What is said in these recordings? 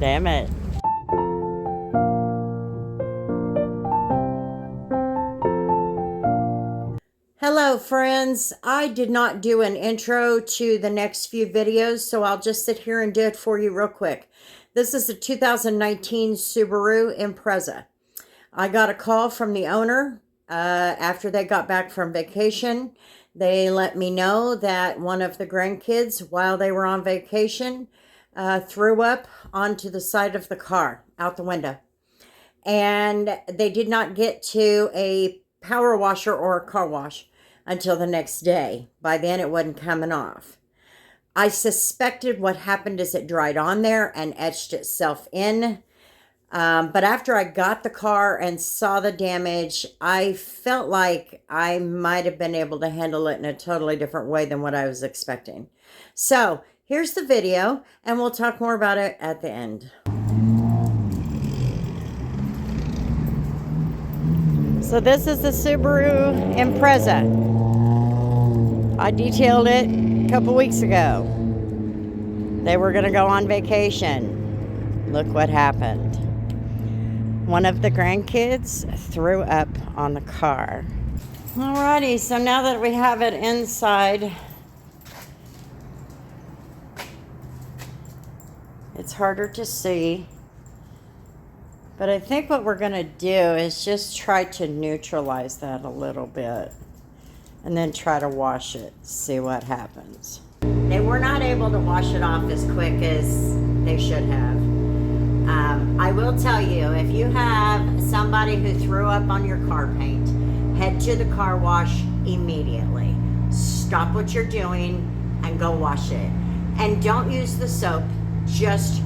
Damn it. Hello friends, I did not do an intro to the next few videos, so I'll just sit here and do it for you real quick. This is a 2019 Subaru Impreza. I got a call from the owner after they got back from vacation. They let me know that one of the grandkids, while they were on vacation, threw up onto the side of the car, out the window. And they did not get to a power washer or a car wash until the next day. By then, it wasn't coming off. I suspected what happened is it dried on there and etched itself in. But after I got the car and saw the damage, I felt like I might have been able to handle it in a totally different way than what I was expecting. So here's the video, and we'll talk more about it at the end. So this is the Subaru Impreza. I detailed it a couple weeks ago. They were going to go on vacation. Look what happened. One of the grandkids threw up on the car. Alrighty, so now that we have it inside, it's harder to see. But I think what we're going to do is just try to neutralize that a little bit and then try to wash it, see what happens. They were not able to wash it off as quick as they should have. I will tell you, if you have somebody who threw up on your car paint, head to the car wash immediately. Stop what you're doing and go wash it. And don't use the soap, just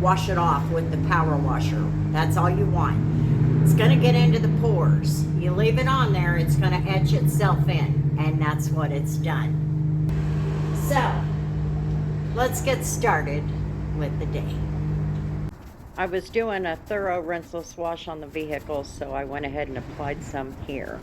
wash it off with the power washer. That's all you want. It's going to get into the pores. You leave it on there, it's going to etch itself in, and that's what it's done. So, let's get started with the day. I was doing a thorough rinseless wash on the vehicle, so I went ahead and applied some here.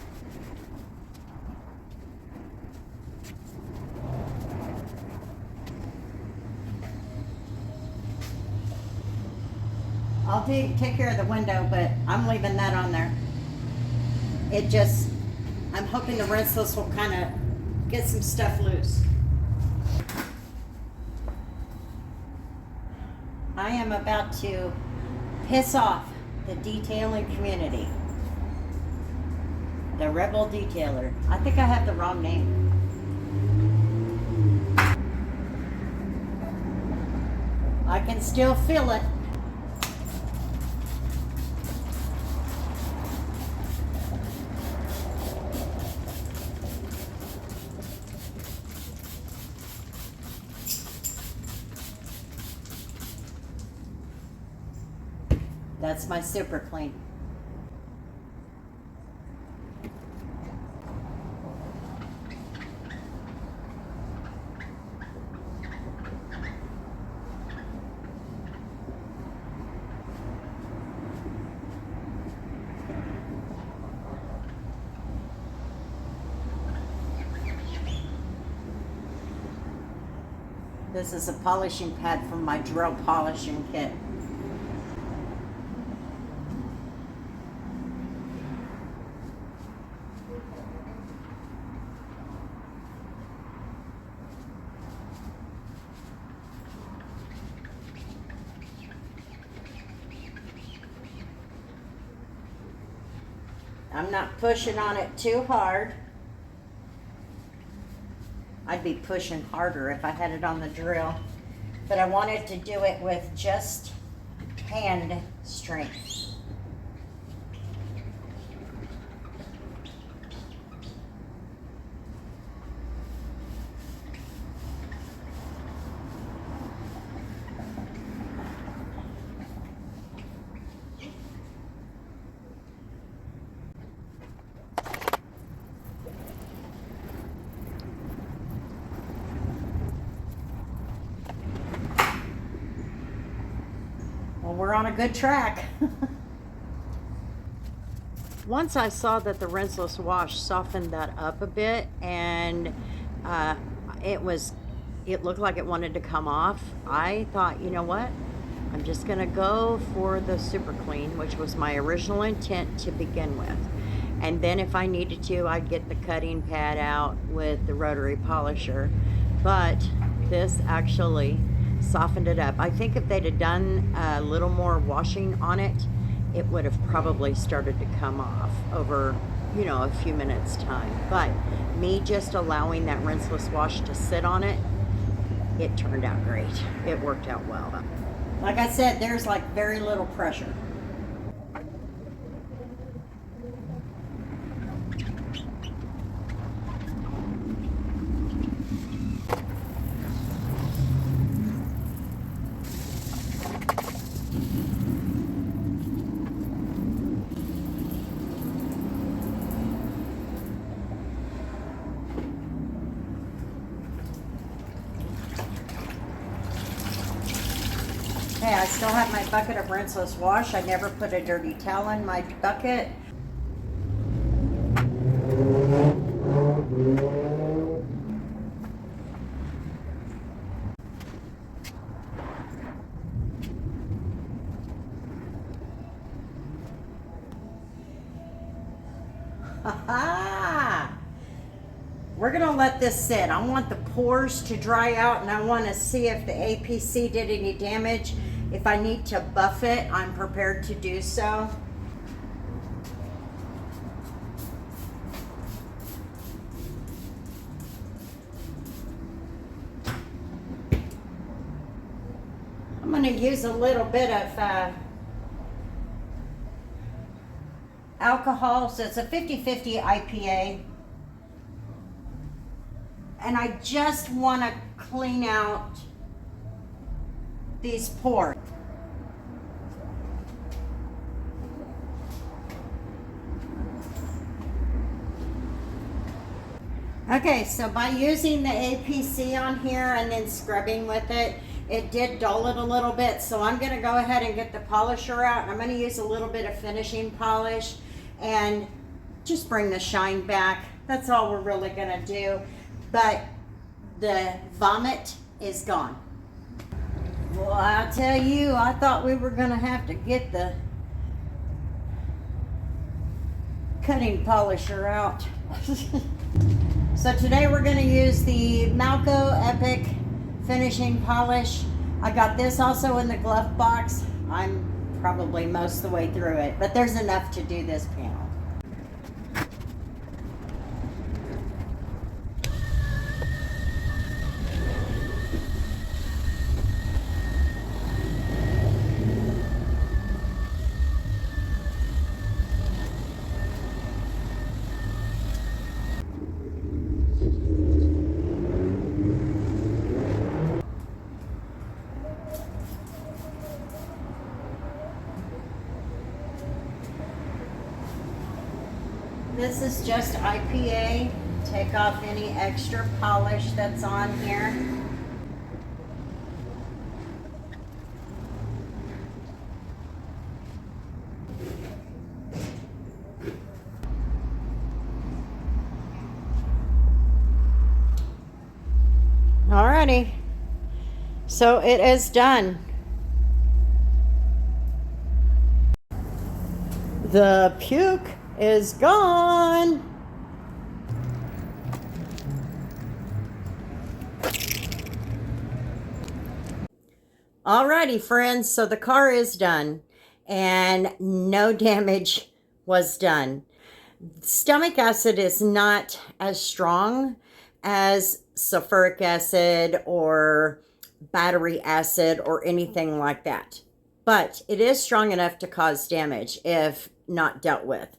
I'll take care of the window, but I'm leaving that on there. I'm hoping the rinseless will kind of get some stuff loose. I am about to piss off the detailing community. The Rebel Detailer. I think I have the wrong name. I can still feel it. That's my super clean. This is a polishing pad from my drill polishing kit. I'm not pushing on it too hard. I'd be pushing harder if I had it on the drill, but I wanted to do it with just hand strength. Well, we're on a good track. Once I saw that the rinseless wash softened that up a bit and it looked like it wanted to come off, I thought, you know what? I'm just going to go for the super clean, which was my original intent to begin with. And then if I needed to, I'd get the cutting pad out with the rotary polisher. But this actually softened it up. I think if they'd have done a little more washing on it, it would have probably started to come off over, you know, a few minutes time. But me just allowing that rinseless wash to sit on it, it turned out great. It worked out well. Like I said, there's like very little pressure. Okay, I still have my bucket of rinseless wash. I never put a dirty towel in my bucket. We're gonna let this sit. I want the pores to dry out, and I want to see if the APC did any damage. If I need to buff it, I'm prepared to do so. I'm gonna use a little bit of alcohol, so it's a 50-50 IPA. And I just want to clean out these pores. Okay, so by using the APC on here and then scrubbing with it, it did dull it a little bit. So I'm going to go ahead and get the polisher out. I'm going to use a little bit of finishing polish and just bring the shine back. That's all we're really going to do. But the vomit is gone. Well, I tell you, I thought we were going to have to get the cutting polisher out. So today we're going to use the Malco Epic finishing polish. I got this also in the glove box. I'm probably most of the way through it, but there's enough to do this panel. This is just IPA. Take off any extra polish that's on here. Alrighty. So it is done. The puke is gone. Alrighty, friends, so the car is done and no damage was done. Stomach acid is not as strong as sulfuric acid or battery acid or anything like that, but it is strong enough to cause damage if not dealt with.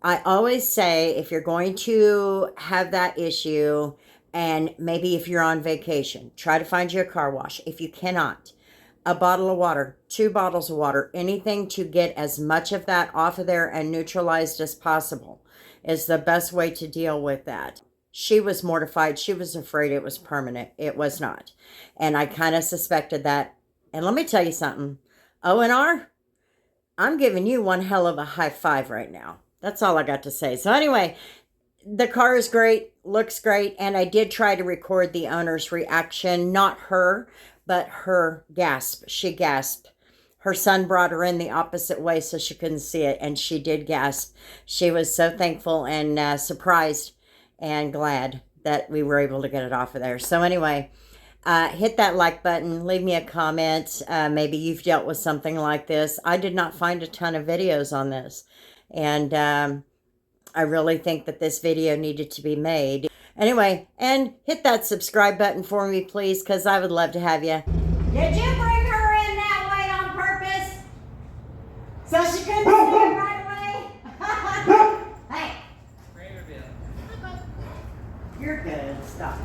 I always say if you're going to have that issue, and maybe if you're on vacation, try to find you a car wash. If you cannot, a bottle of water, 2 bottles of water, anything to get as much of that off of there and neutralized as possible is the best way to deal with that. She was mortified. She was afraid it was permanent. It was not. And I kind of suspected that. And let me tell you something. O&R, I'm giving you one hell of a high five right now. That's all I got to say. So anyway, the car is great, looks great, and I did try to record the owner's reaction, not her, but her gasp. She gasped. her son brought her in the opposite way so she couldn't see it, and she did gasp. She was so thankful and surprised and glad that we were able to get it off of there. So anyway, hit that like button, leave me a comment. Maybe you've dealt with something like this. I did not find a ton of videos on this, and I really think that this video needed to be made. Anyway, and hit that subscribe button for me, please, because I would love to have you. Did you bring her in that way on purpose? So she couldn't see it right away? Hey. You're good. Stop.